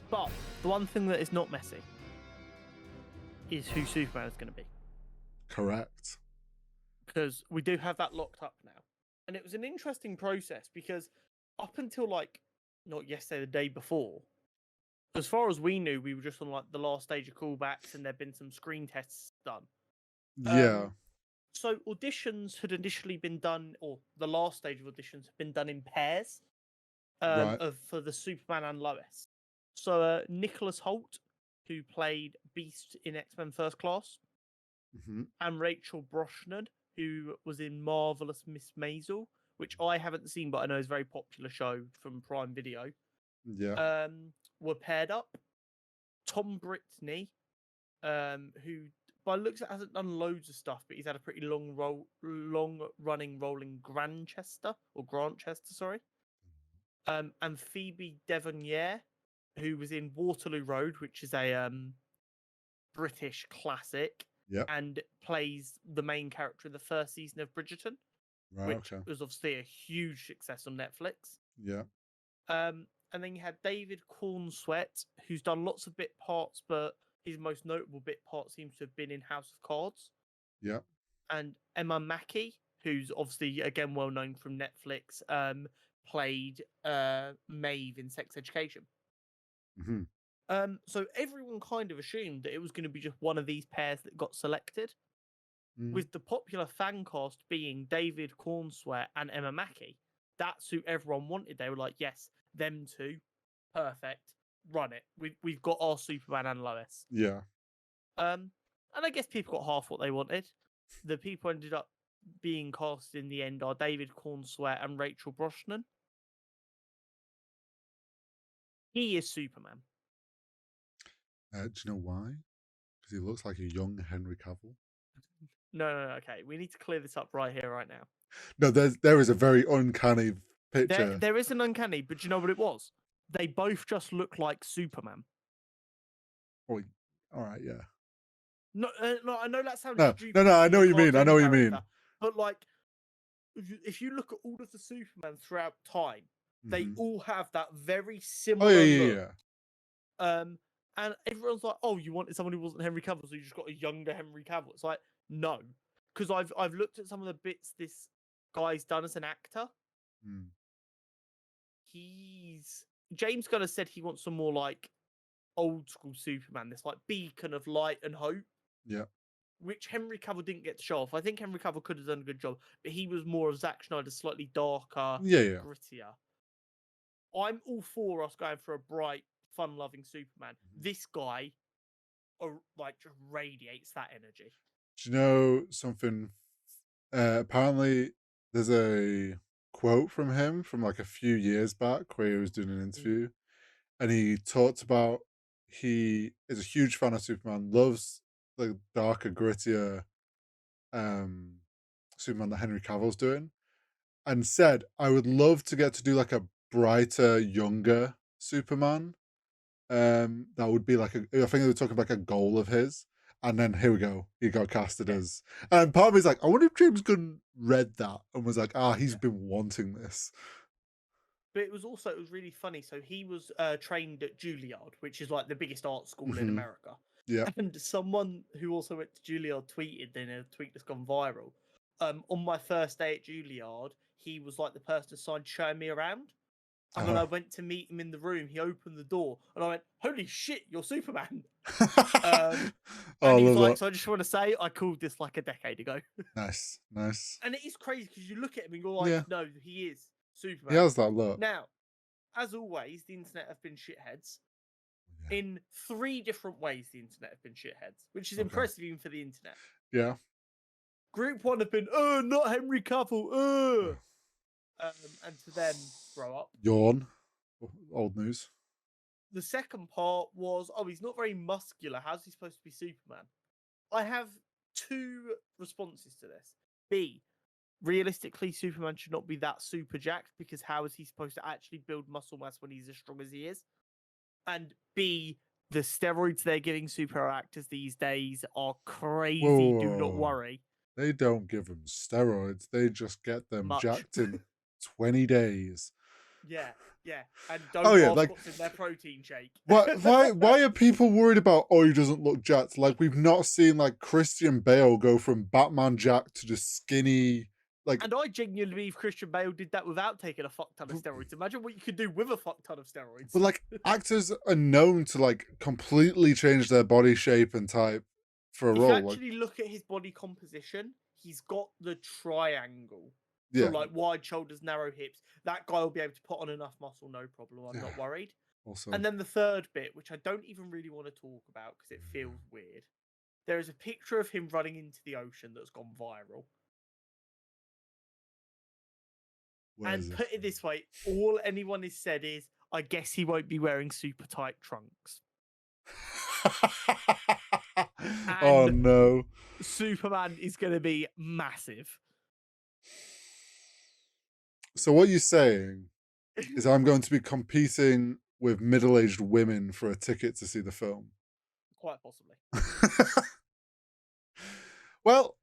But the one thing that is not messy is who Superman is going to be. Correct. Because we do have that locked up now. And it was an interesting process because up until like not yesterday, the day before, as far as we knew, we were just on like the last stage of callbacks and there'd been some screen tests done. Yeah. So auditions had initially been done, or the last stage of auditions had been done in pairs Right. for the Superman and Lois. So Nicholas Hoult, who played Beast in X-Men First Class, and Rachel Brosnahan, who was in Marvelous Miss Maisel, which I haven't seen, but I know is a very popular show from Prime Video. Yeah. Were paired up. Tom Brittany, who by looks it hasn't done loads of stuff, but he's had a pretty long running role in Grantchester, sorry. And Phoebe Devannier, who was in Waterloo Road, which is a British classic, and plays the main character in the first season of Bridgerton, which was obviously a huge success on Netflix. Yeah. And then you had David Corenswet, who's done lots of bit parts, but his most notable bit part seems to have been in House of Cards. Yeah. And Emma Mackey, who's obviously again well known from Netflix, played Maeve in Sex Education. So everyone kind of assumed that it was going to be just one of these pairs that got selected, with the popular fan cast being David Corenswet and Emma Mackey. That's who everyone wanted. They were like, yes, them two, perfect, run it. We've got our Superman and Lois. Yeah. And I guess people got half what they wanted. The people ended up being cast in the end are David Corenswet and Rachel Brosnahan. He is Superman. Do you know why? Because he looks like a young Henry Cavill. No, okay. We need to clear this up right here, right now. No, there is a very uncanny picture. There is an uncanny, but do you know what it was? They both just look like Superman. Oh, all right, yeah. No, I know that sounds stupid. No, I know what you mean. I know what you mean. But like, if you look at all of the Superman throughout time, they all have that very similar look. And everyone's like, "Oh, you wanted someone who wasn't Henry Cavill, so you just got a younger Henry Cavill." It's like, no, because I've looked at some of the bits this guy's done as an actor. James Gunn has said he wants some more like old school Superman, this like beacon of light and hope. Yeah. Which Henry Cavill didn't get to show off. I think Henry Cavill could have done a good job, but he was more of Zack Snyder's slightly darker, grittier. I'm all for us going for a bright, fun-loving Superman. This guy, like, just radiates that energy. Do you know something? Apparently, there's a quote from him from like a few years back where he was doing an interview, and he talked about he is a huge fan of Superman, loves the darker, grittier Superman that Henry Cavill's doing, and said, I would love to get to do like a brighter, younger Superman. That would be like I think they were talking about like a goal of his. And then here we go. He got casted as, and part of me's like, I wonder if James Gunn read that and was like, he's been wanting this. But it was really funny. So he was trained at Juilliard, which is like the biggest art school in America. Yeah. And someone who also went to Juilliard tweeted in a tweet that's gone viral. On my first day at Juilliard, he was like the person assigned showing me around. And when I went to meet him in the room, he opened the door and I went, "Holy shit, you're Superman!" And he was like, "So I just want to say, I called this like a decade ago." Nice. And it is crazy because you look at him and you're like, "No, he is Superman." He has that look. Now, as always, the internet have been shitheads. In 3 different ways, the internet have been shitheads, which is impressive even for the internet. Yeah. Group 1 have been, not Henry Cavill, and to then grow up. Yawn. Old news. The second part was, he's not very muscular. How's he supposed to be Superman? I have 2 responses to this. B, realistically, Superman should not be that super jacked because how is he supposed to actually build muscle mass when he's as strong as he is? And B, the steroids they're giving superhero actors these days are crazy. Whoa. Do not worry. They don't give them steroids. They just get them jacked in 20 days. Yeah, yeah. And Oh don't yeah, ask like what's in their protein shake. why are people worried about, oh, he doesn't look jacked? Like, we've not seen like Christian Bale go from Batman Jack to just skinny. Like, And I genuinely believe Christian Bale did that without taking a fuck ton of steroids. Imagine what you could do with a fuck ton of steroids. but like actors are known to like completely change their body shape and type for a If you role. Like, actually look at his body composition, he's got the triangle. So yeah, like wide shoulders, narrow hips. That guy will be able to put on enough muscle, no problem. I'm yeah. not worried. Also, And then the third bit, which I don't even really want to talk about because it feels weird. There is a picture of him running into the ocean that's gone viral. where's And this put it this way, all anyone has said is, I guess he won't be wearing super tight trunks. Oh And no. Superman is going to be massive. So what you're saying is I'm going to be competing with middle-aged women for a ticket to see the film. Quite possibly. Well,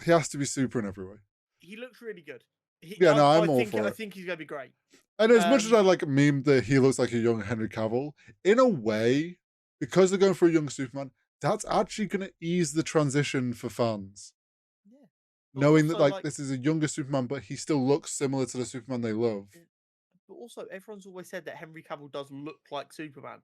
he has to be super in every way. He looks really good. Yeah, no, I'm all for I it. think he's going to be great. And as much as I like meme that he looks like a young Henry Cavill, in a way, because they're going for a young Superman, that's actually going to ease the transition for fans. Yeah. Knowing that like this is a younger Superman, but he still looks similar to the Superman they love. But also, everyone's always said that Henry Cavill does look like Superman.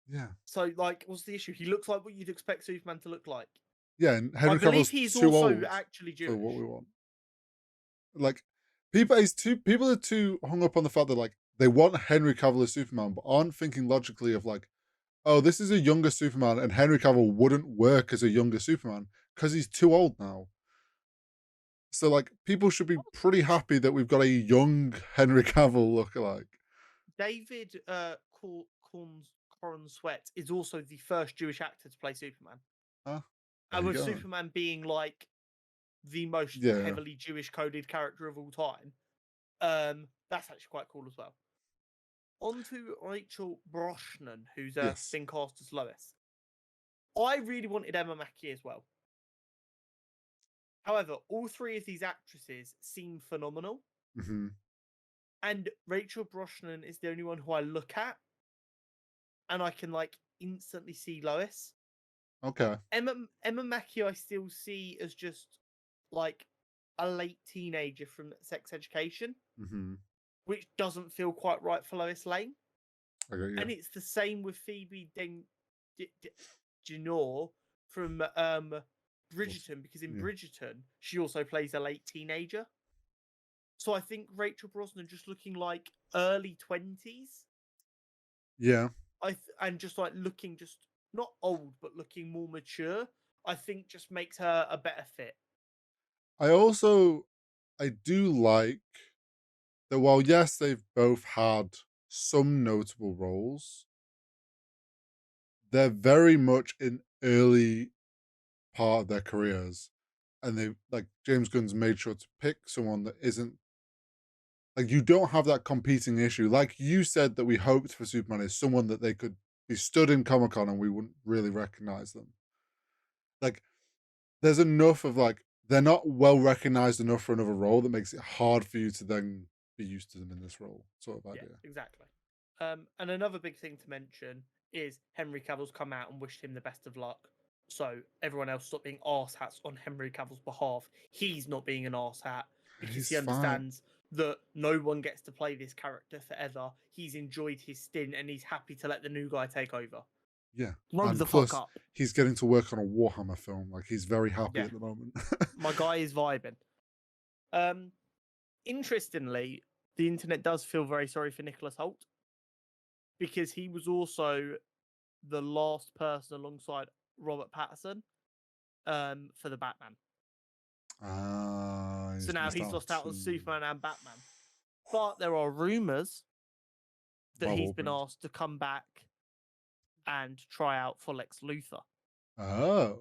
Yeah. So, like, what's the issue? He looks like what you'd expect Superman to look like. Yeah, and Henry I believe Cavill's he's too also old actually for what Jewish. we want. Like, people are too hung up on the fact that like they want Henry Cavill as Superman, but aren't thinking logically of like, oh, this is a younger Superman, and Henry Cavill wouldn't work as a younger Superman because he's too old now. So like, people should be pretty happy that we've got a young Henry Cavill lookalike. David Corenswet is also the first Jewish actor to play Superman. And with Superman being like the most heavily Jewish coded character of all time, that's actually quite cool as well. On to Rachel Brosnahan, who's been cast as Lois. I really wanted Emma Mackey as well. However, all three of these actresses seem phenomenal. Mm-hmm. And Rachel Brosnahan is the only one who I look at and I can like instantly see Lois. Okay. Emma Mackey I still see as just like a late teenager from Sex Education, which doesn't feel quite right for Lois Lane. And it's the same with Phoebe Genore from Bridgerton, because in Bridgerton she also plays a late teenager. So I think Rachel Brosnahan just looking like early 20s. Yeah. And just like looking just not old, but looking more mature, I think just makes her a better fit. I do like that while yes, they've both had some notable roles, they're very much in early part of their careers. And they like James Gunn's made sure to pick someone that isn't like, you don't have that competing issue. Like you said that we hoped for Superman is someone that they could be stood in Comic-Con and we wouldn't really recognize them. Like there's enough of like they're not well recognized enough for another role that makes it hard for you to then be used to them in this role, sort of idea. Yeah, exactly. And another big thing to mention is Henry Cavill's come out and wished him the best of luck. So everyone else stop being arse hats on Henry Cavill's behalf. He's not being an arse hat because he understands that no one gets to play this character forever. He's enjoyed his stint and he's happy to let the new guy take over. Yeah. Grow the fuck up. He's getting to work on a Warhammer film. Like he's very happy at the moment. My guy is vibing. Interestingly, the internet does feel very sorry for Nicholas Hoult because he was also the last person alongside Robert Pattinson for the Batman. So now he's lost out on Superman and Batman. But there are rumors that he's been asked to come back and try out for Lex Luthor. Oh.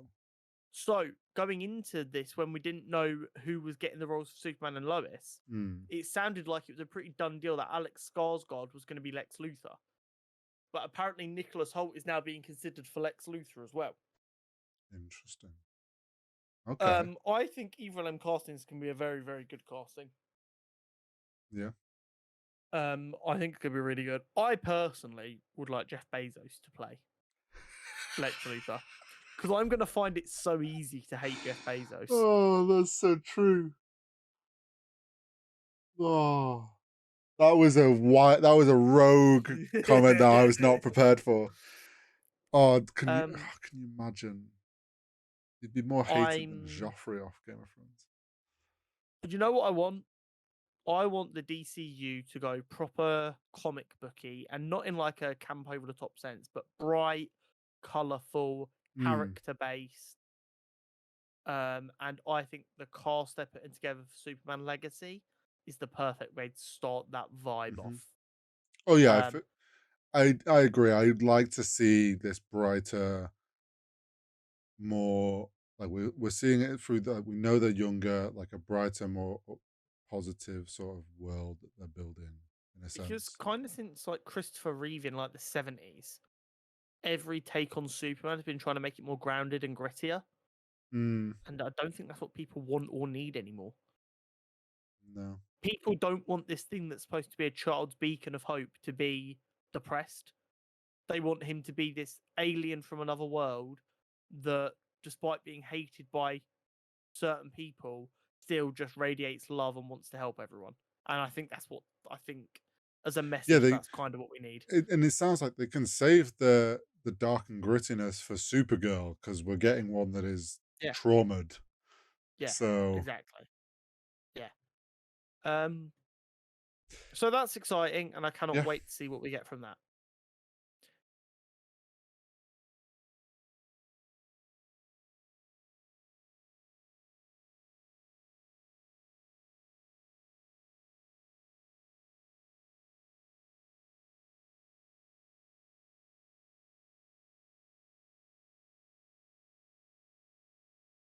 So going into this, when we didn't know who was getting the roles for Superman and Lois, it sounded like it was a pretty done deal that Alex Skarsgård was going to be Lex Luthor. But apparently Nicholas Hoult is now being considered for Lex Luthor as well. Interesting. Okay. I think either of them castings can be a very, very good casting. Yeah. I think it could be really good. I personally would like Jeff Bezos to play Lex Luthor because I'm going to find it so easy to hate Jeff Bezos. Oh, that's so true. Oh, that was a rogue comment that I was not prepared for. Oh, can you imagine? He'd be more hated than I'm. Joffrey off Game of Thrones. Do you know what I want? I want the DCU to go proper comic booky and not in like a camp over the top sense, but bright, colorful, Mm, character based. And I think the cast they're putting together for Superman Legacy is the perfect way to start that vibe hmm off. Oh yeah, Um, I agree. I'd like to see this brighter, more like we're seeing it through the we know they're younger, like a brighter, more positive sort of world that they're building in a because sense. kind of since like Christopher Reeve in like the 70s, every take on Superman has been trying to make it more grounded and grittier. Mm, And I don't think that's what people want or need anymore. no. People don't want this thing that's supposed to be a child's beacon of hope to be depressed. They want him to be this alien from another world that, despite being hated by certain people, still just radiates love and wants to help everyone. And I think that's what I think as a Yeah, message, that's kind of what we need. and it sounds like they can save the dark and grittiness for Supergirl because we're getting one that is Yeah, traumatized. yeah, So exactly. Yeah. Um, so that's exciting, and I cannot yeah, wait to see what we get from that.